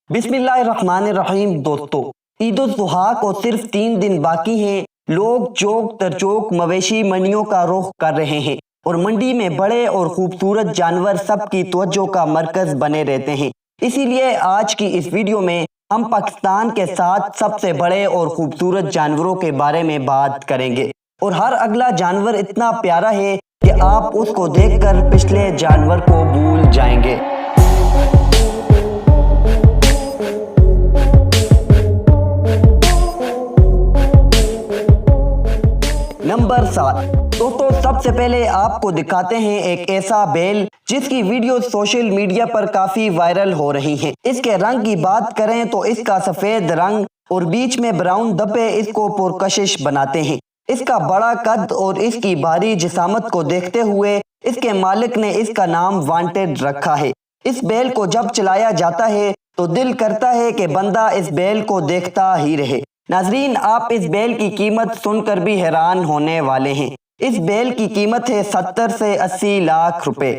बिस्मिल्लाहिर्रहमानिर्रहीम। दोस्तों, ईद उल जुहा को सिर्फ 3 दिन बाकी हैं। लोग चौक तरचौक मवेशी मंडियों का रुख कर रहे हैं और मंडी में बड़े और खूबसूरत जानवर सबकी तवज्जो का मरकज बने रहते हैं। इसीलिए आज की इस वीडियो में हम पाकिस्तान के 7 सबसे बड़े और खूबसूरत जानवरों के बारे में बात करेंगे और हर अगला जानवर इतना प्यारा है कि आप उसको देखकर पिछले जानवर को भूल जाएंगे। नंबर 7। दोस्तों, सबसे पहले आपको दिखाते हैं एक ऐसा बैल जिसकी वीडियो सोशल मीडिया पर काफी वायरल हो रही हैं। इसके रंग की बात करें तो इसका सफेद रंग और बीच में ब्राउन धब्बे इसको पुरकशिश बनाते हैं। इसका बड़ा कद और इसकी भारी जिसामत को देखते हुए इसके मालिक ने इसका नाम वांटेड रखा है। इस बैल को जब चलाया जाता है तो दिल करता है कि बंदा इस बैल को देखता ही रहे। नाजरीन, आप इस बैल की कीमत सुनकर भी हैरान होने वाले हैं। इस बैल की कीमत है 70 से 80 लाख रुपए।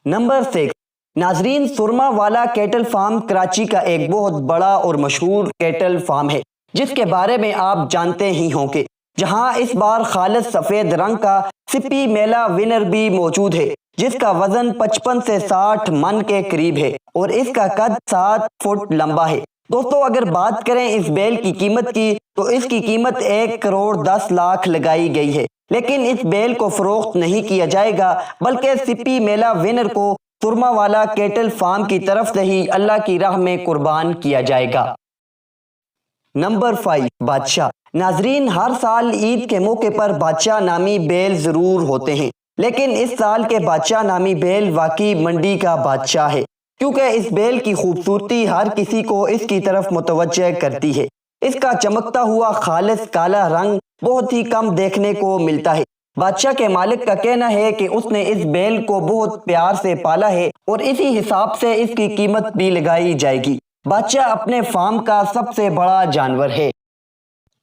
नंबर 6। नाजरीन, सुरमा वाला कैटल फार्म कराची का एक बहुत बड़ा और मशहूर कैटल फार्म है जिसके बारे में आप जानते ही होंगे, जहां इस बार खालिस सफेद रंग का सिपी मेला विनर भी मौजूद है जिसका वजन 55 से 60 मन के करीब है और इसका कद 7 फुट लंबा है। दोस्तों, अगर बात करें इस बैल की कीमत की तो इसकी कीमत 1 करोड़ 10 लाख लगाई गई है, लेकिन इस बैल को फरोख्त नहीं किया जाएगा बल्कि सिपी मेला विनर को सुरमा वाला कैटल फार्म की तरफ से ही अल्लाह की राह में कुर्बान किया जाएगा। नंबर 5। बादशाह। नाजरीन, हर साल ईद के मौके पर बादशाह नामी बैल जरूर होते हैं, लेकिन इस साल के बादशाह नामी बैल वाकई मंडी का बादशाह है क्योंकि इस बैल की खूबसूरती हर किसी को इसकी तरफ मुतवज्जह करती है। इसका चमकता हुआ खालिस काला रंग बहुत ही कम देखने को मिलता है। बादशाह के मालिक का कहना है कि उसने इस बैल को बहुत प्यार से पाला है और इसी हिसाब से इसकी कीमत भी लगाई जाएगी। बादशाह अपने फार्म का सबसे बड़ा जानवर है।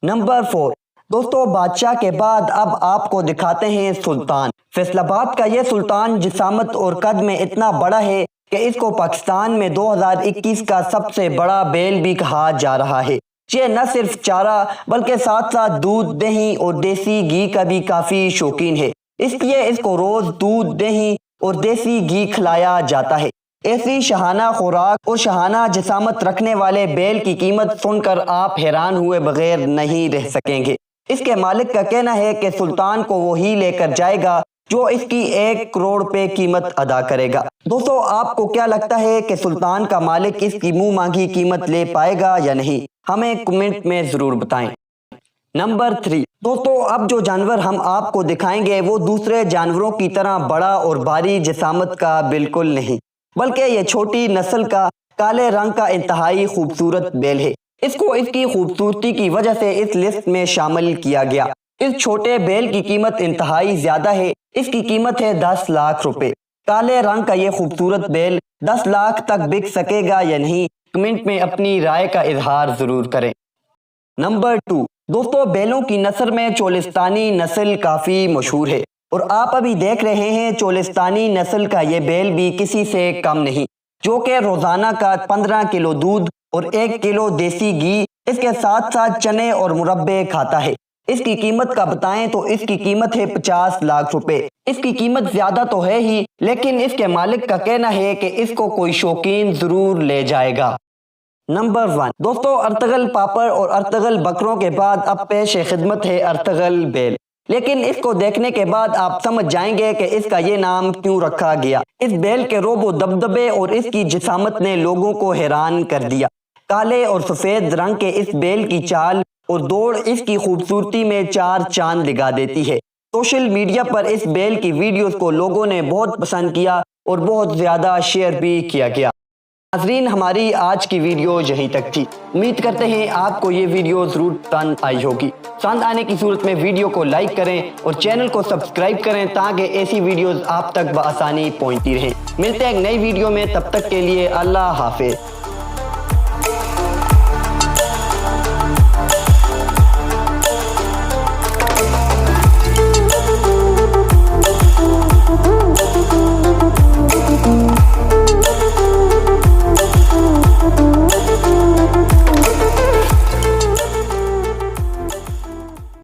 नंबर 4। दोस्तों, बादशाह के बाद अब आपको दिखाते हैं सुल्तान। फैसलाबाद का यह सुल्तान जिसामत और कद में इतना बड़ा है कि इसको पाकिस्तान में 2021 का सबसे बड़ा बैल भी कहा जा रहा है। ये न सिर्फ चारा बल्कि साथ साथ दूध, दही और देसी घी का भी काफी शौकीन है, इसलिए इसको रोज दूध, दही और देसी घी खिलाया जाता है। ऐसी शहाना खुराक और शहाना जिसामत रखने वाले बैल की कीमत सुनकर आप हैरान हुए बगैर नहीं रह सकेंगे। इसके मालिक का कहना है कि सुल्तान को वो ही लेकर जाएगा जो इसकी 1 करोड़ रुपए कीमत अदा करेगा। दोस्तों, आपको क्या लगता है कि सुल्तान का मालिक इसकी मुंह मांगी कीमत ले पाएगा या नहीं? हमें कमेंट में जरूर बताएं। नंबर 3। दोस्तों, अब जो जानवर हम आपको दिखाएंगे वो दूसरे जानवरों की तरह बड़ा और भारी जिसामत का बिल्कुल नहीं, बल्कि ये छोटी नस्ल का काले रंग का इंतहाई खूबसूरत बैल है। इसको इसकी खूबसूरती की वजह से इस लिस्ट में शामिल किया गया। इस छोटे बैल की कीमत इंतहाई ज्यादा है। इसकी कीमत है 10 लाख रुपए। काले रंग का ये खूबसूरत बैल 10 लाख तक बिक सकेगा या नहीं? कमेंट में अपनी राय का इजहार जरूर करें। नंबर 2। दोस्तों, बैलों की नस्ल में चोलिस्तानी नस्ल काफी मशहूर है और आप अभी देख रहे हैं चोलिस्तानी नस्ल का ये बैल भी किसी से कम नहीं, जो कि रोजाना का 15 किलो दूध और 1 किलो देसी घी इसके साथ साथ चने और मुरब्बे खाता है। इसकी कीमत का बताएं तो इसकी कीमत है 50 लाख रुपए। इसकी कीमत ज्यादा तो है ही, लेकिन इसके मालिक का कहना है कि इसको कोई शौकीन जरूर ले जाएगा। नंबर 1। दोस्तों, अर्तगल पापड़ और अर्तगल बकरों के बाद अब पेश खिदमत है अर्तगल बैल, लेकिन इसको देखने के बाद आप समझ जाएंगे कि इसका ये नाम क्यों रखा गया। इस बैल के रोबो दबदबे और इसकी जिसामत ने लोगों को हैरान कर दिया। काले और सफेद रंग के इस बैल की चाल और दौड़ इसकी खूबसूरती में 4 चांद लगा देती है। सोशल मीडिया पर इस बैल की वीडियोस को लोगों ने बहुत पसंद किया और बहुत ज्यादा शेयर भी किया गया। नाज़रीन, हमारी आज की वीडियो यहीं तक थी। उम्मीद करते हैं आपको ये वीडियो जरूर पसंद आई होगी। पसंद आने की सूरत में वीडियो को लाइक करें और चैनल को सब्सक्राइब करें ताकि ऐसी वीडियोस आप तक बआसानी पहुंचती रहें। मिलते हैं एक नई वीडियो में, तब तक के लिए अल्लाह हाफिज।